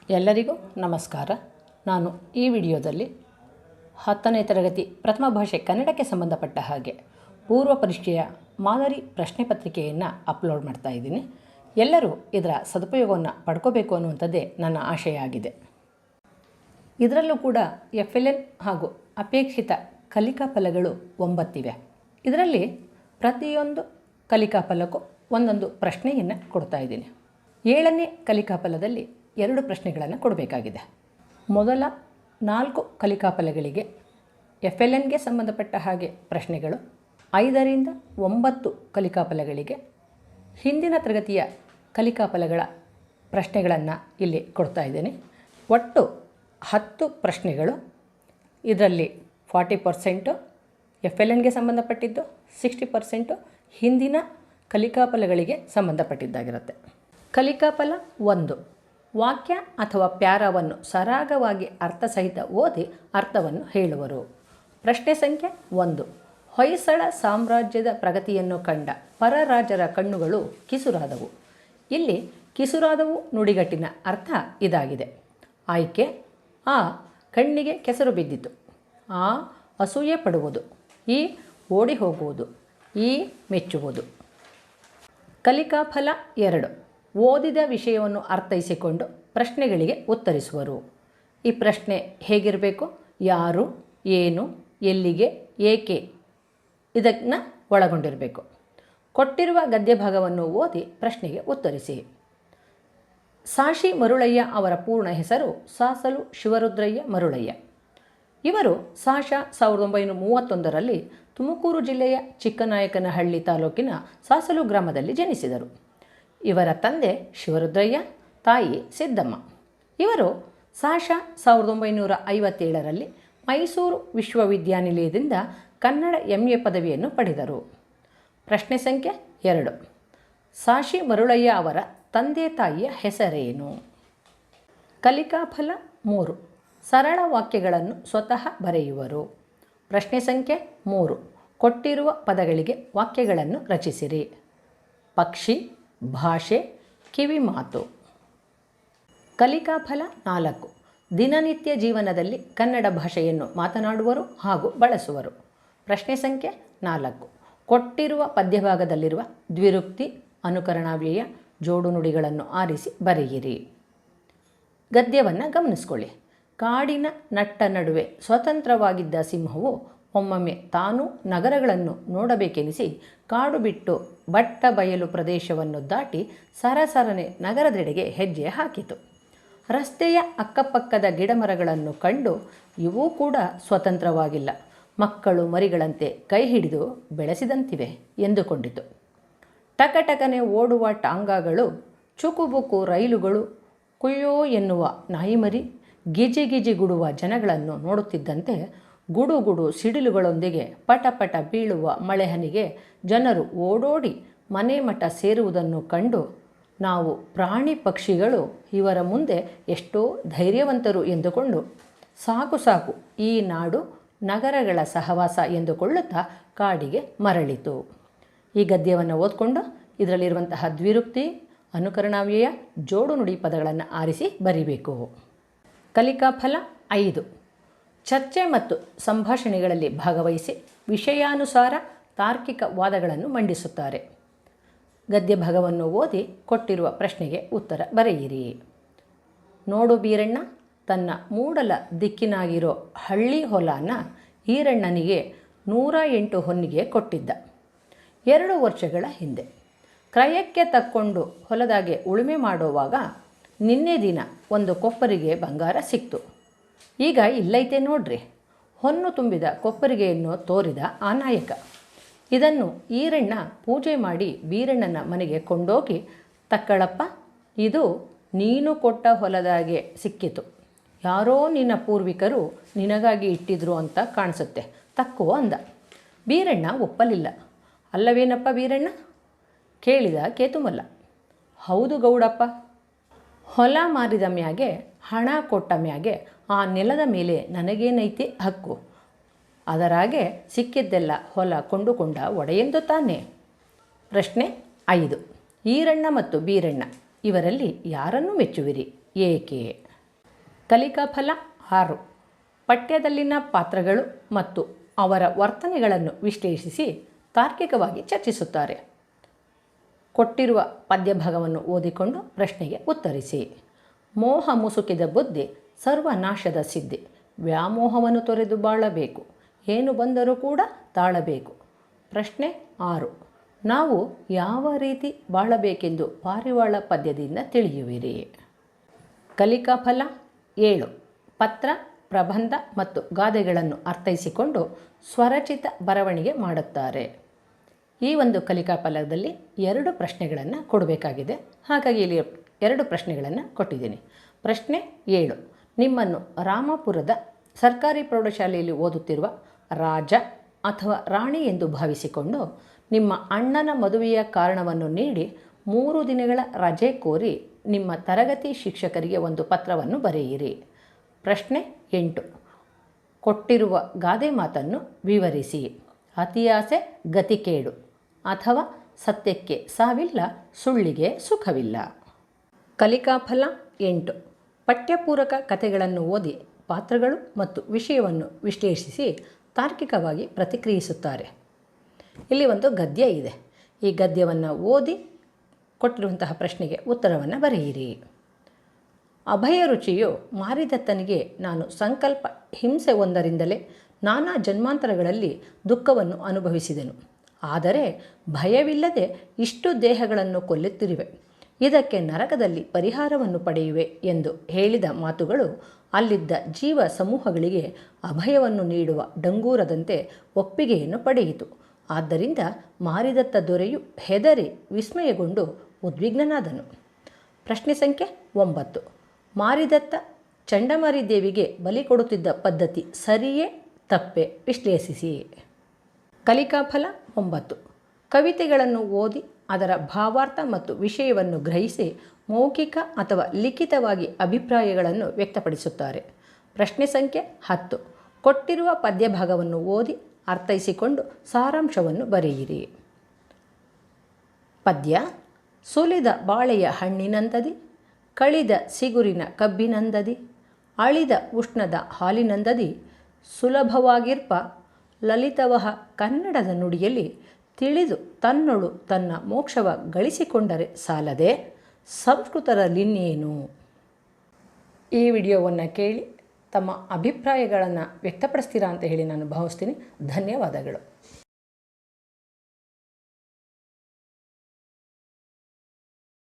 ಎಲ್ಲರಿಗೂ ನಮಸ್ಕಾರ. ನಾನು ಈ ವಿಡಿಯೋದಲ್ಲಿ 10ನೇ ತರಗತಿ ಪ್ರಥಮ ಭಾಷೆ ಕನ್ನಡಕ್ಕೆ ಸಂಬಂಧಪಟ್ಟ ಹಾಗೆ ಪೂರ್ವ ಪರೀಕ್ಷೆಯ ಮಾದರಿ ಪ್ರಶ್ನೆ ಪತ್ರಿಕೆಯನ್ನು ಅಪ್ಲೋಡ್ ಮಾಡ್ತಾ ಇದ್ದೀನಿ. ಎಲ್ಲರೂ ಇದರ ಸದುಪಯೋಗವನ್ನು ಪಡ್ಕೋಬೇಕು ಅನ್ನುವಂಥದ್ದೇ ನನ್ನ ಆಶಯ ಆಗಿದೆ. ಇದರಲ್ಲೂ ಕೂಡ FLN ಹಾಗೂ ಅಪೇಕ್ಷಿತ ಕಲಿಕಾ ಫಲಗಳು 9 ಇವೆ. ಇದರಲ್ಲಿ ಪ್ರತಿಯೊಂದು ಕಲಿಕಾ ಫಲಕ್ಕೂ ಒಂದೊಂದು ಪ್ರಶ್ನೆಯನ್ನು ಕೊಡ್ತಾ ಇದ್ದೀನಿ. 7ನೇ ಕಲಿಕಾ ಫಲದಲ್ಲಿ 2 ಪ್ರಶ್ನೆಗಳನ್ನು ಕೊಡಬೇಕಾಗಿದೆ. ಮೊದಲ 4 ಕಲಿಕಾ ಫಲಗಳಿಗೆ FLNಗೆ ಸಂಬಂಧಪಟ್ಟ ಹಾಗೆ ಪ್ರಶ್ನೆಗಳು, 5ರಿಂದ 9 ಕಲಿಕಾ ಫಲಗಳಿಗೆ ಹಿಂದಿನ ತರಗತಿಯ ಕಲಿಕಾ ಫಲಗಳ ಪ್ರಶ್ನೆಗಳನ್ನು ಇಲ್ಲಿ ಕೊಡ್ತಾ ಇದ್ದೇನೆ. ಒಟ್ಟು 10 ಪ್ರಶ್ನೆಗಳು. ಇದರಲ್ಲಿ 40% FLNಗೆ ಸಂಬಂಧಪಟ್ಟಿದ್ದು, 60% ಹಿಂದಿನ ಕಲಿಕಾ ಫಲಗಳಿಗೆ ಸಂಬಂಧಪಟ್ಟಿದ್ದಾಗಿರುತ್ತೆ. ಕಲಿಕಾ ಫಲ 1, ವಾಕ್ಯ ಅಥವಾ ಪ್ಯಾರಾವನ್ನು ಸರಾಗವಾಗಿ ಅರ್ಥಸಹಿತ ಓದಿ ಅರ್ಥವನ್ನು ಹೇಳುವರು. ಪ್ರಶ್ನೆ ಸಂಖ್ಯೆ 1, ಹೊಯ್ಸಳ ಸಾಮ್ರಾಜ್ಯದ ಪ್ರಗತಿಯನ್ನು ಕಂಡ ಪರರಾಜರ ಕಣ್ಣುಗಳು ಕಿಸುರಾದವು. ಇಲ್ಲಿ ಕಿಸುರಾದವು ನುಡಿಗಟ್ಟಿನ ಅರ್ಥ ಇದಾಗಿದೆ. ಆಯ್ಕೆ: ಆ, ಕಣ್ಣಿಗೆ ಕೆಸರು ಬಿದ್ದಿತು. ಆ, ಅಸೂಯೆ ಪಡುವುದು. ಈ, ಓಡಿ ಹೋಗುವುದು. ಈ, ಮೆಚ್ಚುವುದು. ಕಲಿಕಾ ಫಲ 2, ಓದಿದ ವಿಷಯವನ್ನು ಅರ್ಥೈಸಿಕೊಂಡು ಪ್ರಶ್ನೆಗಳಿಗೆ ಉತ್ತರಿಸುವರು. ಈ ಪ್ರಶ್ನೆ ಹೇಗಿರಬೇಕು? ಯಾರು, ಏನು, ಎಲ್ಲಿಗೆ, ಏಕೆ ಇದನ್ನು ಒಳಗೊಂಡಿರಬೇಕು. ಕೊಟ್ಟಿರುವ ಗದ್ಯ ಭಾಗವನ್ನು ಓದಿ ಪ್ರಶ್ನೆಗೆ ಉತ್ತರಿಸಿ. ಸಾಶಿ ಮರುಳಯ್ಯ ಅವರ ಪೂರ್ಣ ಹೆಸರು ಸಾಸಲು ಶಿವರುದ್ರಯ್ಯ ಮರುಳಯ್ಯ. ಇವರು ಸಾಶ 1931ರಲ್ಲಿ ತುಮಕೂರು ಜಿಲ್ಲೆಯ ಚಿಕ್ಕನಾಯಕನಹಳ್ಳಿ ತಾಲೂಕಿನ ಸಾಸಲು ಗ್ರಾಮದಲ್ಲಿ ಜನಿಸಿದರು. ಇವರ ತಂದೆ ಶಿವರುದ್ರಯ್ಯ, ತಾಯಿ ಸಿದ್ದಮ್ಮ. ಇವರು ಸಾಶ 1957ರಲ್ಲಿ ಮೈಸೂರು ವಿಶ್ವವಿದ್ಯಾನಿಲಯದಿಂದ ಕನ್ನಡ MA ಪದವಿಯನ್ನು ಪಡೆದರು. ಪ್ರಶ್ನೆ ಸಂಖ್ಯೆ 2, ಸಾಶಿ ಮರುಳಯ್ಯ ಅವರ ತಂದೆ ತಾಯಿಯ ಹೆಸರೇನು? ಕಲಿಕಾ ಫಲ 3, ಸರಳ ವಾಕ್ಯಗಳನ್ನು ಸ್ವತಃ ಬರೆಯುವರು. ಪ್ರಶ್ನೆ ಸಂಖ್ಯೆ 3, ಕೊಟ್ಟಿರುವ ಪದಗಳಿಗೆ ವಾಕ್ಯಗಳನ್ನು ರಚಿಸಿರಿ. ಪಕ್ಷಿ, ಭಾಷೆ, ಕಿವಿಮಾತು. ಕಲಿಕಾ ಫಲ 4, ದಿನನಿತ್ಯ ಜೀವನದಲ್ಲಿ ಕನ್ನಡ ಭಾಷೆಯನ್ನು ಮಾತನಾಡುವರು ಹಾಗೂ ಬಳಸುವರು. ಪ್ರಶ್ನೆ ಸಂಖ್ಯೆ 4, ಕೊಟ್ಟಿರುವ ಪದ್ಯಭಾಗದಲ್ಲಿರುವ ದ್ವಿರುಕ್ತಿ, ಅನುಕರಣಾವ್ಯಯ, ಜೋಡು ನುಡಿಗಳನ್ನು ಆರಿಸಿ ಬರೆಯಿರಿ. ಗದ್ಯವನ್ನು ಗಮನಿಸ್ಕೊಳ್ಳಿ. ಕಾಡಿನ ನಟ್ಟ ನಡುವೆ ಸ್ವತಂತ್ರವಾಗಿದ್ದ ಸಿಂಹವು ಒಮ್ಮೊಮ್ಮೆ ತಾನು ನಗರಗಳನ್ನು ನೋಡಬೇಕೆನಿಸಿ ಕಾಡು ಬಿಟ್ಟು ಬಟ್ಟ ಬಯಲು ಪ್ರದೇಶವನ್ನು ದಾಟಿ ಸರಸರನೆ ನಗರದೆಡೆಗೆ ಹೆಜ್ಜೆ ಹಾಕಿತು. ರಸ್ತೆಯ ಅಕ್ಕಪಕ್ಕದ ಗಿಡಮರಗಳನ್ನು ಕಂಡು ಇವೂ ಕೂಡ ಸ್ವತಂತ್ರವಾಗಿಲ್ಲ, ಮಕ್ಕಳು ಮರಿಗಳಂತೆ ಕೈ ಹಿಡಿದು ಬೆಳೆಸಿದಂತಿವೆ ಎಂದುಕೊಂಡಿತು. ಟಕಟಕನೆ ಓಡುವ ಟಾಂಗಾಗಳು, ಚುಕುಬುಕು ರೈಲುಗಳು, ಕುಯ್ಯೋ ಎನ್ನುವ ನಾಯಿಮರಿ, ಗಿಜಿಗಿಜಿಗುಡುವ ಜನಗಳನ್ನು ನೋಡುತ್ತಿದ್ದಂತೆ ಗುಡುಗುಡು ಸಿಡಿಲುಗಳೊಂದಿಗೆ ಪಟಪಟ ಬೀಳುವ ಮಳೆಹನಿಗೆ ಜನರು ಓಡೋಡಿ ಮನೆ ಮಠ ಸೇರುವುದನ್ನು ಕಂಡು ನಾವು ಪ್ರಾಣಿ ಪಕ್ಷಿಗಳು ಇವರ ಮುಂದೆ ಎಷ್ಟೋ ಧೈರ್ಯವಂತರು ಎಂದುಕೊಂಡು ಸಾಕು ಸಾಕು ಈ ನಾಡು ನಗರಗಳ ಸಹವಾಸ ಎಂದುಕೊಳ್ಳುತ್ತಾ ಕಾಡಿಗೆ ಮರಳಿತು. ಈ ಗದ್ಯವನ್ನು ಓದ್ಕೊಂಡು ಇದರಲ್ಲಿರುವಂತಹ ದ್ವಿರುಕ್ತಿ, ಅನುಕರಣಾವ್ಯಯ, ಜೋಡು ನುಡಿ ಪದಗಳನ್ನು ಆರಿಸಿ ಬರಿಬೇಕು. ಕಲಿಕಾ ಫಲ 5, ಚರ್ಚೆ ಮತ್ತು ಸಂಭಾಷಣೆಗಳಲ್ಲಿ ಭಾಗವಹಿಸಿ ವಿಷಯಾನುಸಾರ ತಾರ್ಕಿಕ ವಾದಗಳನ್ನು ಮಂಡಿಸುತ್ತಾರೆ. ಗದ್ಯ ಭಾಗವನ್ನು ಓದಿ ಕೊಟ್ಟಿರುವ ಪ್ರಶ್ನೆಗೆ ಉತ್ತರ ಬರೆಯಿರಿ. ನೋಡು ಬೀರಣ್ಣ ತನ್ನ ಮೂಡಲ ದಿಕ್ಕಿನಾಗಿರೋ ಹಳ್ಳಿ ಹೊಲನ ಈರಣ್ಣನಿಗೆ 108 ಹೊನ್ನಿಗೆ ಕೊಟ್ಟಿದ್ದ. 2 ವರ್ಷಗಳ ಹಿಂದೆ ಕ್ರಯಕ್ಕೆ ತಕ್ಕೊಂಡು ಹೊಲದಾಗೆ ಉಳುಮೆ ಮಾಡುವಾಗ ನಿನ್ನೆ ದಿನ ಒಂದು ಕೊಪ್ಪರಿಗೆ ಬಂಗಾರ ಸಿಕ್ತು. ಈಗ ಇಲ್ಲೈತೆ ನೋಡ್ರಿ. ಹೊನ್ನು ತುಂಬಿದ ಕೊಪ್ಪರಿಗೆಯನ್ನು ತೋರಿದ ಆ ನಾಯಕ. ಇದನ್ನು ಈರಣ್ಣ ಪೂಜೆ ಮಾಡಿ ಬೀರಣ್ಣನ ಮನೆಗೆ ಕೊಂಡೋಗಿ, ತಕ್ಕಳಪ್ಪ, ಇದು ನೀನು ಕೊಟ್ಟ ಹೊಲದಾಗೆ ಸಿಕ್ಕಿತು. ಯಾರೋ ನಿನ್ನ ಪೂರ್ವಿಕರು ನಿನಗಾಗಿ ಇಟ್ಟಿದ್ರು ಅಂತ ಕಾಣಿಸುತ್ತೆ, ತಕ್ಕೋ ಅಂದ. ಬೀರಣ್ಣ ಒಪ್ಪಲಿಲ್ಲ. ಅಲ್ಲವೇನಪ್ಪ ಬೀರಣ್ಣ ಕೇಳಿದ ಕೇತುಮಲ್ಲ. ಹೌದು ಗೌಡಪ್ಪ, ಹೊಲ ಮಾರಿದ ಮ್ಯಾಗೆ ಹಣ ಕೊಟ್ಟ ಮ್ಯಾಗೆ ಆ ನೆಲದ ಮೇಲೆ ನನಗೇನೈತಿ ಹಕ್ಕು. ಅದರಾಗೆ ಸಿಕ್ಕಿದ್ದೆಲ್ಲ ಹೊಲ ಕೊಂಡುಕೊಂಡ ಒಡೆಯೆಂದು ತಾನೇ. ಪ್ರಶ್ನೆ 5, ಈರಣ್ಣ ಮತ್ತು ಬೀರಣ್ಣ ಇವರಲ್ಲಿ ಯಾರನ್ನು ಮೆಚ್ಚುವಿರಿ, ಏಕೆ? ಕಲಿಕಾ ಫಲ 6. ಪಠ್ಯದಲ್ಲಿನ ಪಾತ್ರಗಳು ಮತ್ತು ಅವರ ವರ್ತನೆಗಳನ್ನು ವಿಶ್ಲೇಷಿಸಿ ತಾರ್ಕಿಕವಾಗಿ ಚರ್ಚಿಸುತ್ತಾರೆ. ಕೊಟ್ಟಿರುವ ಪದ್ಯಭಾಗವನ್ನು ಓದಿಕೊಂಡು ಪ್ರಶ್ನೆಗೆ ಉತ್ತರಿಸಿ. ಮೋಹ ಮುಸುಕಿದ ಬುದ್ಧಿ ಸರ್ವನಾಶದ ಸಿದ್ಧಿ. ವ್ಯಾಮೋಹವನ್ನು ತೊರೆದು ಬಾಳಬೇಕು. ಏನು ಬಂದರೂ ಕೂಡ ತಾಳಬೇಕು. ಪ್ರಶ್ನೆ 6. ನಾವು ಯಾವ ರೀತಿ ಬಾಳಬೇಕೆಂದು ಪಾರಿವಾಳ ಪದ್ಯದಿಂದ ತಿಳಿಯುವಿರಿ? ಕಲಿಕಾ ಫಲ 7. ಪತ್ರ, ಪ್ರಬಂಧ ಮತ್ತು ಗಾದೆಗಳನ್ನು ಅರ್ಥೈಸಿಕೊಂಡು ಸ್ವರಚಿತ ಬರವಣಿಗೆ ಮಾಡುತ್ತಾರೆ. ಈ ಒಂದು ಕಲಿಕಾ ಫಲದಲ್ಲಿ 2 ಪ್ರಶ್ನೆಗಳನ್ನು ಕೊಡಬೇಕಾಗಿದೆ. ಹಾಗಾಗಿ ಇಲ್ಲಿ 2 ಪ್ರಶ್ನೆಗಳನ್ನು ಕೊಟ್ಟಿದ್ದೀನಿ. ಪ್ರಶ್ನೆ 7. ನಿಮ್ಮನ್ನು ರಾಮಪುರದ ಸರ್ಕಾರಿ ಪ್ರೌಢಶಾಲೆಯಲ್ಲಿ ಓದುತ್ತಿರುವ ರಾಜ ಅಥವಾ ರಾಣಿ ಎಂದು ಭಾವಿಸಿಕೊಂಡು ನಿಮ್ಮ ಅಣ್ಣನ ಮದುವೆಯ ಕಾರಣವನ್ನು ನೀಡಿ 3 ದಿನಗಳ ರಜೆ ಕೋರಿ ನಿಮ್ಮ ತರಗತಿ ಶಿಕ್ಷಕರಿಗೆ ಒಂದು ಪತ್ರವನ್ನು ಬರೆಯಿರಿ. ಪ್ರಶ್ನೆ 8. ಕೊಟ್ಟಿರುವ ಗಾದೆ ಮಾತನ್ನು ವಿವರಿಸಿ. ಅತಿಯಾಸೆ ಗತಿಕೇಡು ಅಥವಾ ಸತ್ಯಕ್ಕೆ ಸಾವಿಲ್ಲ, ಸುಳ್ಳಿಗೆ ಸುಖವಿಲ್ಲ. ಕಲಿಕಾ ಫಲ 8. ಪಠ್ಯಪೂರಕ ಕಥೆಗಳನ್ನು ಓದಿ ಪಾತ್ರಗಳು ಮತ್ತು ವಿಷಯವನ್ನು ವಿಶ್ಲೇಷಿಸಿ ತಾರ್ಕಿಕವಾಗಿ ಪ್ರತಿಕ್ರಿಯಿಸುತ್ತಾರೆ. ಇಲ್ಲಿ ಒಂದು ಗದ್ಯ ಇದೆ. ಈ ಗದ್ಯವನ್ನು ಓದಿ ಕೊಟ್ಟಿರುವಂತಹ ಪ್ರಶ್ನೆಗೆ ಉತ್ತರವನ್ನು ಬರೆಯಿರಿ. ಅಭಯ ರುಚಿಯು ಮಾರಿದತ್ತನಿಗೆ ನಾನು ಸಂಕಲ್ಪ ಹಿಂಸೆ ಒಂದರಿಂದಲೇ ನಾನಾ ಜನ್ಮಾಂತರಗಳಲ್ಲಿ ದುಃಖವನ್ನು ಅನುಭವಿಸಿದೆನು. ಆದರೆ ಭಯವಿಲ್ಲದೆ ಇಷ್ಟು ದೇಹಗಳನ್ನು ಕೊಲ್ಲುತ್ತಿರುವೆ. ಇದಕ್ಕೆ ನರಕದಲ್ಲಿ ಪರಿಹಾರವನ್ನು ಪಡೆಯುವೆ ಎಂದು ಹೇಳಿದ ಮಾತುಗಳು ಅಲ್ಲಿದ್ದ ಜೀವ ಸಮೂಹಗಳಿಗೆ ಅಭಯವನ್ನು ನೀಡುವ ಡಂಗೂರದಂತೆ ಒಪ್ಪಿಗೆಯನ್ನು ಪಡೆಯಿತು. ಆದ್ದರಿಂದ ಮಾರಿದತ್ತ ದೊರೆಯು ಹೆದರಿ ವಿಸ್ಮಯಗೊಂಡು ಉದ್ವಿಗ್ನನಾದನು. ಪ್ರಶ್ನೆ ಸಂಖ್ಯೆ 9. ಮಾರಿದತ್ತ ಚಂಡಮಾರಿ ದೇವಿಗೆ ಬಲಿ ಕೊಡುತ್ತಿದ್ದ ಪದ್ಧತಿ ಸರಿಯೇ ತಪ್ಪೇ ವಿಶ್ಲೇಷಿಸಿ. ಕಲಿಕಾ ಫಲ 9. ಕವಿತೆಗಳನ್ನು ಓದಿ ಅದರ ಭಾವಾರ್ಥ ಮತ್ತು ವಿಷಯವನ್ನು ಗ್ರಹಿಸಿ ಮೌಖಿಕ ಅಥವಾ ಲಿಖಿತವಾಗಿ ಅಭಿಪ್ರಾಯಗಳನ್ನು ವ್ಯಕ್ತಪಡಿಸುತ್ತಾರೆ. ಪ್ರಶ್ನೆ ಸಂಖ್ಯೆ 10. ಕೊಟ್ಟಿರುವ ಪದ್ಯಭಾಗವನ್ನು ಓದಿ ಅರ್ಥೈಸಿಕೊಂಡು ಸಾರಾಂಶವನ್ನು ಬರೆಯಿರಿ. ಪದ್ಯ: ಸುಲಿದ ಬಾಳೆಯ ಹಣ್ಣಿನಂದದಿ, ಕಳಿದ ಸಿಗುರಿನ ಕಬ್ಬಿನಂದದಿ, ಅಳಿದ ಉಷ್ಣದ ಹಾಲಿನಂದದಿ, ಸುಲಭವಾಗಿರ್ಪ ಲಲಿತವಹ ಕನ್ನಡದ ನುಡಿಯಲ್ಲಿ, ತಿಳಿದು ತನ್ನೊಳು ತನ್ನ ಮೋಕ್ಷವ ಗಳಿಸಿಕೊಂಡರೆ ಸಾಲದೆ ಸಂಸ್ಕೃತರಲ್ಲಿನ್ನೇನು. ಈ ವಿಡಿಯೋವನ್ನು ಕೇಳಿ ತಮ್ಮ ಅಭಿಪ್ರಾಯಗಳನ್ನು ವ್ಯಕ್ತಪಡಿಸ್ತೀರಾ ಅಂತ ಹೇಳಿ ನಾನು ಭಾವಿಸ್ತೀನಿ. ಧನ್ಯವಾದಗಳು.